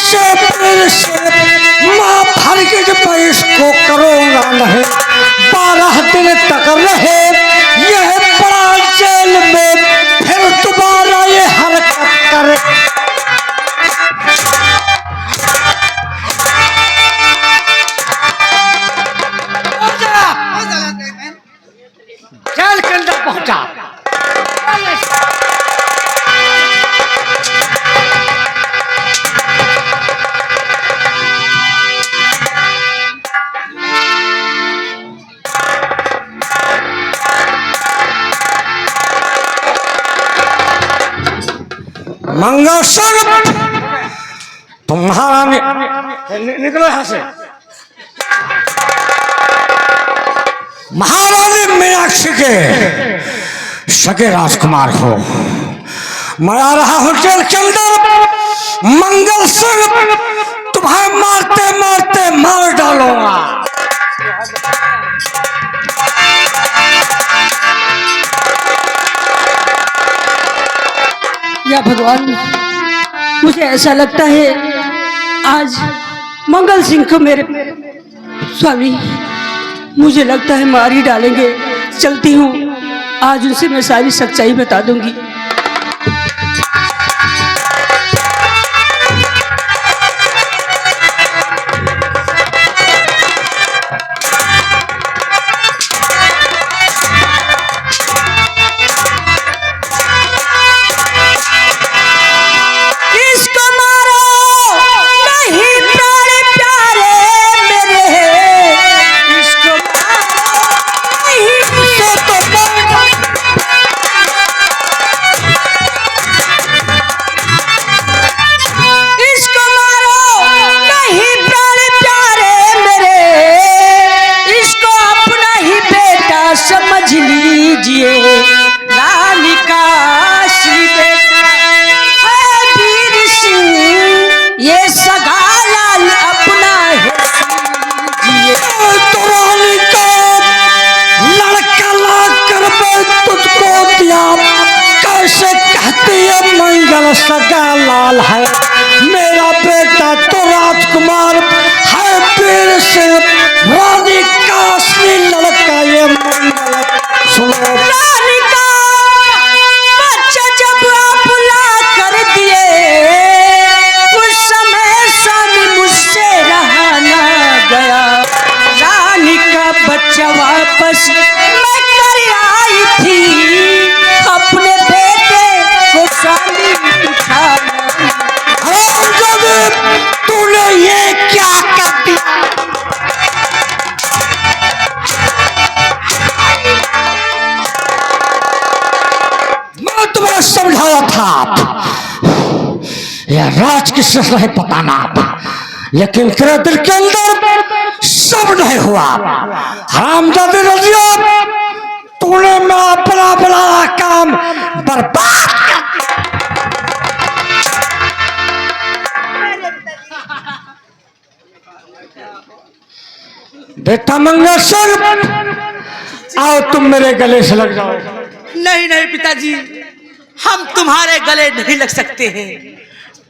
से फिर से माँ भरगिज पर इसको करूँगा नहीं। 12 दिन तक रहे यह बड़ा जेल में, फिर दोबारा ये हरकत करे। जेल के अंदर पहुंचा। मंगल सिंह तुम्हारा निकलो यहाँ से। महारानी मीनाक्षी के सगे राजकुमार हो। मैं आ रहा हूँ जेल के अंदर। मंगल सिंह तुम्हें मारते मारते मार डालूंगा। या भगवान, मुझे ऐसा लगता है आज मंगल सिंह को मेरे स्वामी मुझे लगता है मार ही डालेंगे। चलती हूँ, आज उनसे मैं सारी सच्चाई बता दूंगी। समझ लीजिए रानी का श्री बेटा है वीर सिंह, ये सगा लाल अपना है लीजिए। तो रानी का लड़का ला कर मैं तुझको दिया, कैसे कहती है मंगल सगा लाल है। मेरा बेटा तो राजकुमार है वीर सिंह, रानी का असली लड़का ये मंगल। रानी का बच्चा जब आप ला कर दिए, उस समय स्वामी मुझसे रहा ना गया। रानी का बच्चा वापस मैं कर आई थी, अपने बेटे को स्वामी उठा। तूने ये क्या कर दिया? तुम्हें समझाया था यह राज किससे नहीं पता ना, लेकिन तेरे दिल के अंदर सब नहीं हुआ। हरामजादे रजिया, तूने मैं अपना बड़ा काम बर्बाद कर बेटा। मंगल सिंह आओ, तुम मेरे गले से लग जाओ। नहीं नहीं पिताजी, हम तुम्हारे गले नहीं लग सकते हैं।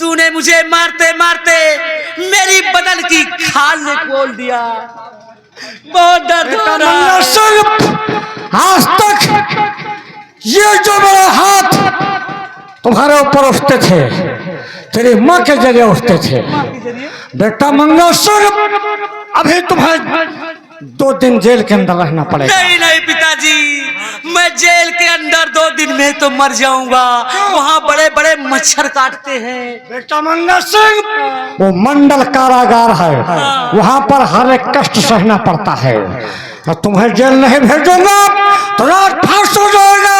तूने मुझे मारते मारते मेरी बदन की खाल ने खोल दिया, बहुत दर्द हो रहा है। आज तक ये जो मेरे हाथ तुम्हारे ऊपर उठते थे, तेरी माँ के जरिए उठते थे। बेटा मंगल सिंह, अभी तुम्हें 2 दिन जेल के अंदर रहना पड़ेगा। नहीं नहीं पिताजी, मैं जेल के अंदर 2 दिन में तो मर जाऊंगा। वहाँ बड़े बड़े मच्छर काटते हैं। बेटा मंगल सिंह, वो मंडल कारागार है, वहाँ पर हर एक कष्ट सहना पड़ता है। और तुम्हें जेल नहीं भेजूंगा तो रात फांस हो जाएगा,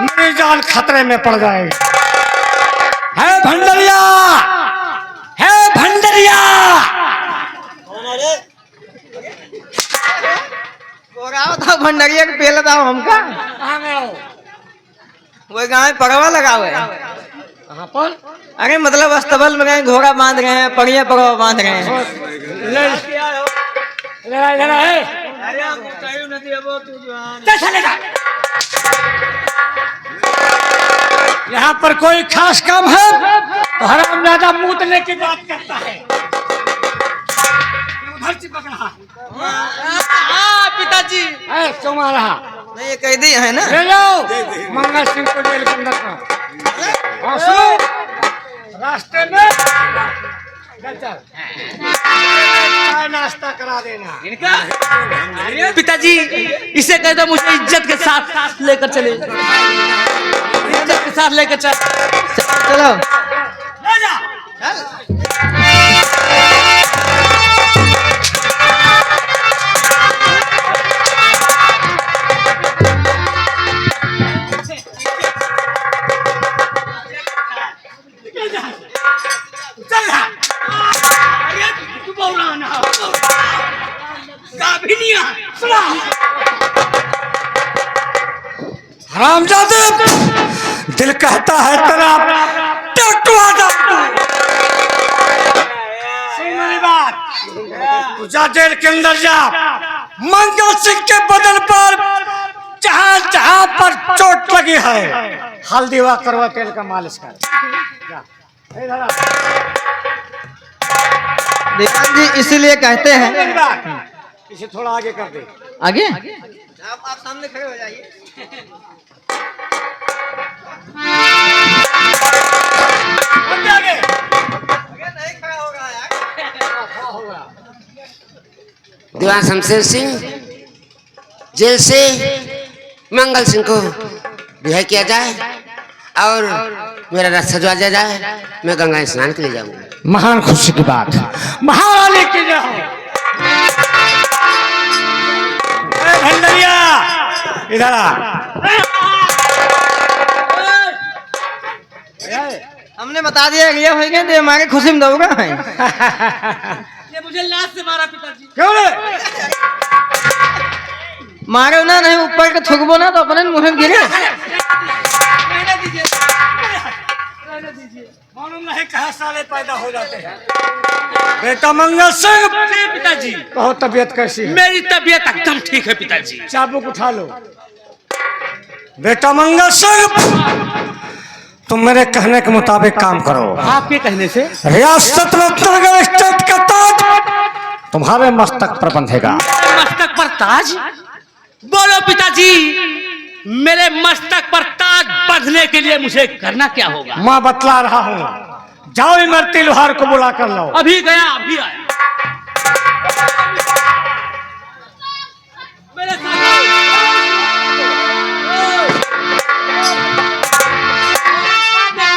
मेरी जान खतरे में पड़ जाएगी। है भंडरिया, है भंडरिया। था भंडरिया के पेल था हमका वो गाँव में पगवा लगा हुआ है। कहाँ पर? अरे मतलब अस्तबल में गए, घोड़ा बांध रहे हैं, पड़िया पगवा बांध रहे हैं। यहाँ पर कोई खास काम है? तो हरामजादा मूतने की बात करता है। उधर चिपक रहा हाँ पिताजी। है क्यों मार रहा? नहीं ये कैदी है ना। ले जाओ मंगल सिंह को जेल के अंदर करो। और सुनो रास्ते में चल चाय नाश्ता करा देना इनका। पिताजी इसे कह दो मुझे इज्जत के साथ लेकर चले, इज्जत के साथ लेकर चल। चलो ले जा। चल जा। अरे तू बोल रहा ना गाभिनिया सुना। हरामजादे दिल कहता है तेरा टटवा जा। सुन मेरी बात, तू जा जेल के अंदर जा। मंगल सिंह के बदन पर जहां जहां पर चोट लगी है हल्दी व करवा तेल का मालिश कर। जा इधर आ। दीवान जी इसीलिए कहते हैं। मेरी बात इसे थोड़ा आगे कर दे। आगे आप सामने खड़े हो जाइए। आगे नहीं खड़ा होगा यार। दीवान शमशेर सिंह जेल से मंगल सिंह को रिहा किया जाए और मेरा रथ सजवा दिया जाए। मैं गंगा स्नान के लिए जाऊंगा। महान खुशी की बात, महारानी की जय हो। भंडरिया इधर आ। हमने बता दिया ये होंगे तो हमारे खुशी में दोगा है। ये मुझे लात से मारा पिताजी। क्यों रे? मारो ना नहीं ऊपर के थुकबो ना तो अपने मुंह में गिरे। रहने दीजिए, रहने दीजिए। मालूम नहीं कहाँ साले पैदा हो जाते हैं। बेटा मंगल सिंह जी पिताजी। कहो तबीयत कैसी है? मेरी तबीयत एकदम ठीक है पिताजी। चाबुक उठा लो। बेटा मंगल सिंह तुम मेरे कहने के मुताबिक काम करो। आपके कहने से रियासत रत्नागर स्टेट का ताज तुम्हारे मस्तक पर बंधेगा। मस्तक पर ताज? बोलो पिताजी, मेरे मस्तक पर ताज बंधने के लिए मुझे करना क्या होगा? मैं बतला रहा हूँ। जाओ इमरती लोहार को बुला कर लो। अभी गया, अभी आया। मेरे साथ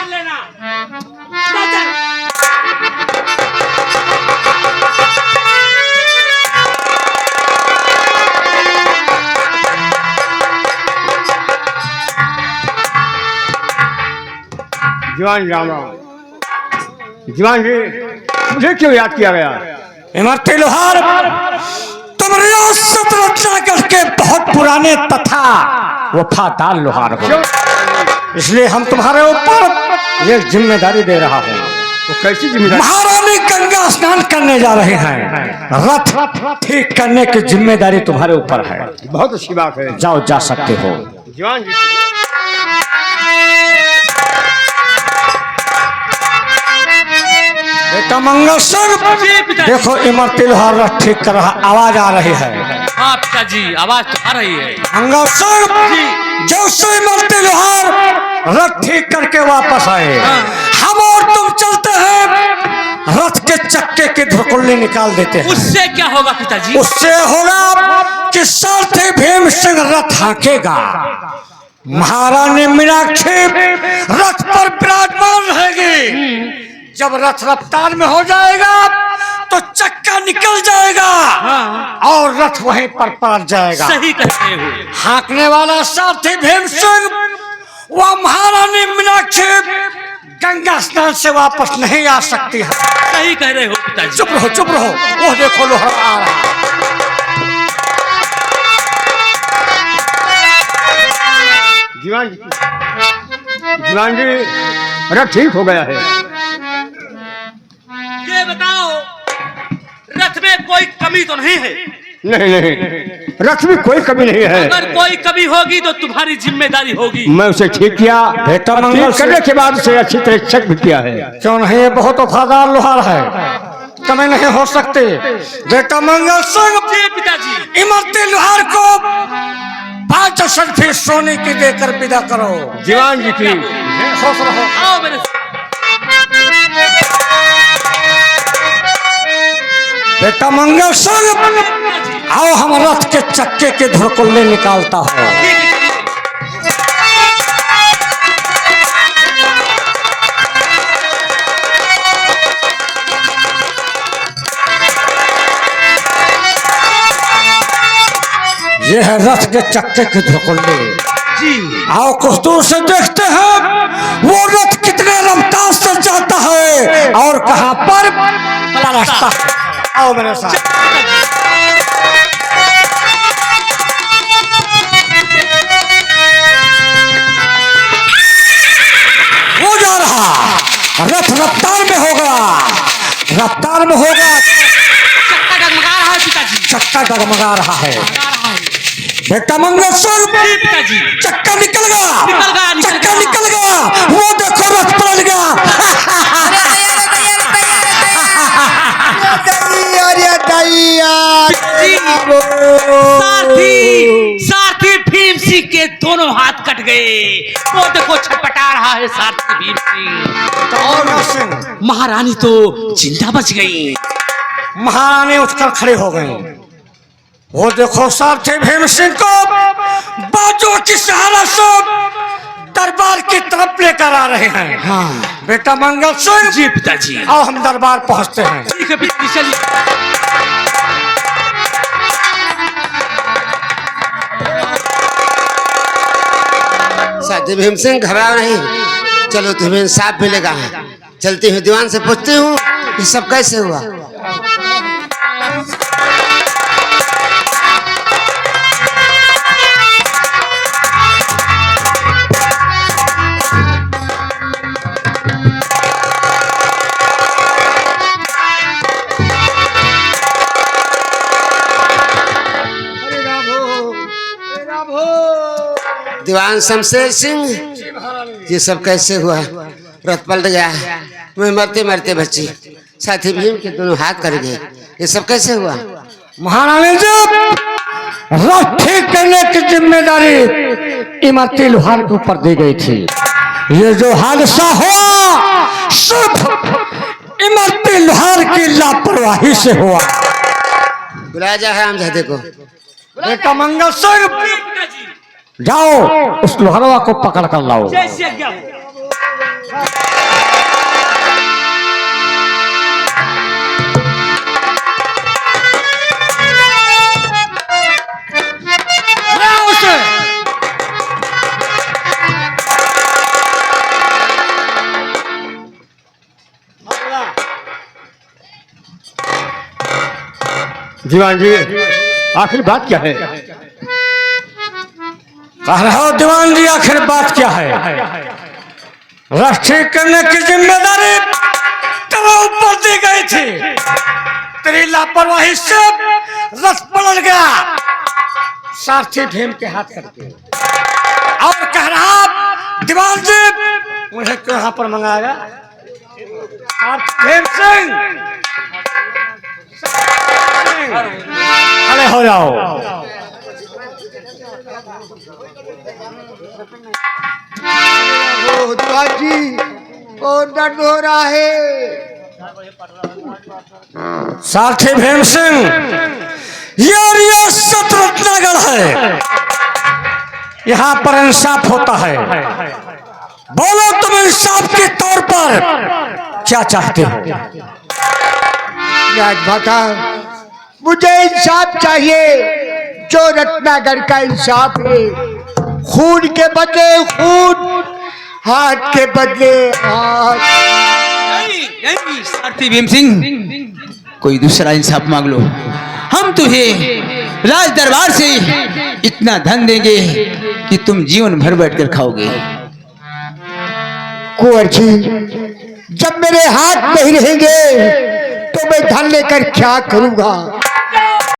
लेना। जवान राम राम। जवान जी मुझे क्यों याद किया गया? इमरती लोहार तुम रियासत रत्नागर के बहुत पुराने तथा वफादार लोहार हो, इसलिए हम तुम्हारे ऊपर एक जिम्मेदारी दे रहा हूँ। तो कैसी जिम्मेदारी? महारानी गंगा स्नान करने जा रहे हैं। रथ ठीक करने की जिम्मेदारी तुम्हारे ऊपर है। बहुत अच्छी बात है। जाओ, जा सकते हो। जवान जी बेटा मंगल सिंह देखो इमरती लोहार रथ ठीक कर रहा, आवाज आ रही है। हाँ पिताजी, आवाज तो आ रही है। मंगल सिंह जैसे इमरती लोहार रथ ठीक करके वापस आए, हम और तुम चलते हैं रथ के चक्के की धुरकुल्ली निकाल देते हैं। उससे क्या होगा पिताजी? उससे होगा कि सारथी भीम सिंह रथ हाँकेगा, महारानी मीनाक्षी रथ पर विराजमान रहेगी। जब रथ रफ्तार में हो जाएगा तो चक्का निकल जाएगा और रथ वहीं पर पलट जाएगा। सही कहते हो। हाँकने वाला सारथी भीम सिंह वह महारानी मीनाक्षी गंगा स्नान से वापस नहीं आ सकती है। सही कह रहे हो पिताजी। चुप रहो, चुप रहो। वो देखो लोहार आ रहा है। जवान जी अरे ठीक हो गया है। ये बताओ रथ में कोई कमी तो नहीं है? नहीं नहीं रथ में कोई कमी नहीं है। अगर कोई कमी होगी तो तुम्हारी जिम्मेदारी होगी। मैं उसे ठीक किया, बेटा और मंगल ठीक करने के बाद उसे अच्छी तरह चेक भी किया है। क्यों नहीं, ये बहुत वफादार लोहार है, कमी नहीं हो सकते। बेटा मंगल सिंह, जी पिताजी। इमरती लोहार को 5 अशर्फी सोने की देकर विदा करो। दीवान जी की खुश रहो। आओ मेरे बेटा मंगल सिंह, आओ हम रथ के चक्के के धुरकुल्ले निकालता हूँ। ये है रथ के चक्के के धुरकुल्ले। जी। आओ कुछ दूर से देखते हैं वो रथ कितने रफ्तार से जाता है और कहाँ पर भला रास्ता है। आओ मेरे साथ। वो जा रहा, रथ रफ्तार में होगा, रफ्तार में होगा। चक्का डगमगा रहा है पिताजी। चक्का डगमगा रहा है। बेटा मंगल सिंह, जी पिताजी। चक्का निकल गया, निकल गया, निकल चक्का गया। निकल गया। वो देखो रथ पलट गया। सारथी सारथी भीम सिंह के दोनों हाथ कट गए। वो देखो छटपटा रहा है सारथी भीम सिंह। महारानी तो जिंदा बच गई। महारानी उठकर खड़े हो गए। वो देखो सारथी भीम सिंह को बाजू की सहारा से दरबार की तरफ लेकर आ रहे हैं। हाँ। बेटा मंगल सिंह, जी पिताजी। आओ हम दरबार पहुंचते हैं। ठीक है पिताजी, चलिए। साथी भीम सिंह घबराओ नहीं, चलो तुम्हें इंसाफ मिलेगा। चलती हूँ दीवान से पूछती हूँ ये सब कैसे हुआ। दीवान शमशेर सिंह, ये सब कैसे हुआ। रथ पलट गया, मैं मरते मरते बची, साथी भीम के दोनों हाथ कट गए, ये सब कैसे हुआ। महारानी जी, रथ ठीक करने की जिम्मेदारी इमरती लोहार के ऊपर दी गई थी। ये जो हादसा हुआ सिर्फ इमरती लोहार की लापरवाही से हुआ। बुलाया जा है आमजादे को। बेटा मंगल सिंह, जाओ उस लोहरवा को पकड़ कर लाओ। जैसे क्या दीवान जी आखिर बात क्या है। कह रहे हो दीवान जी, आखिर बात क्या है। रथ ठीक करने की जिम्मेदारी तेरे ऊपर दी गई थी, तेरी लापरवाही से रथ पलट गया सारथी भीम के हाथ करके। और कह रहा दीवान जी, मुझे क्यों यहाँ पर मंगाया। सारथी भीम सिंह, खड़े हो जाओ। दीवान जी और दर्द हो रहा है। सारथी भीम सिंह, ये शत्रुघ्नगढ़ है, यहाँ पर इंसाफ होता है। बोलो तुम इंसाफ के तौर पर क्या चाहते हो। राजमाता, मुझे इंसाफ चाहिए, जो रत्नागर का इंसाफ है। खून के बदले खून, हाथ के बदले हाथ। नहीं सारथी भीम सिंह, कोई दूसरा इंसाफ मांग लो। हम तुम्हें राज दरबार से इतना धन देंगे कि तुम जीवन भर बैठकर खाओगे। कुंवर जी, जब मेरे हाथ नहीं रहेंगे तो मैं धन लेकर क्या करूंगा।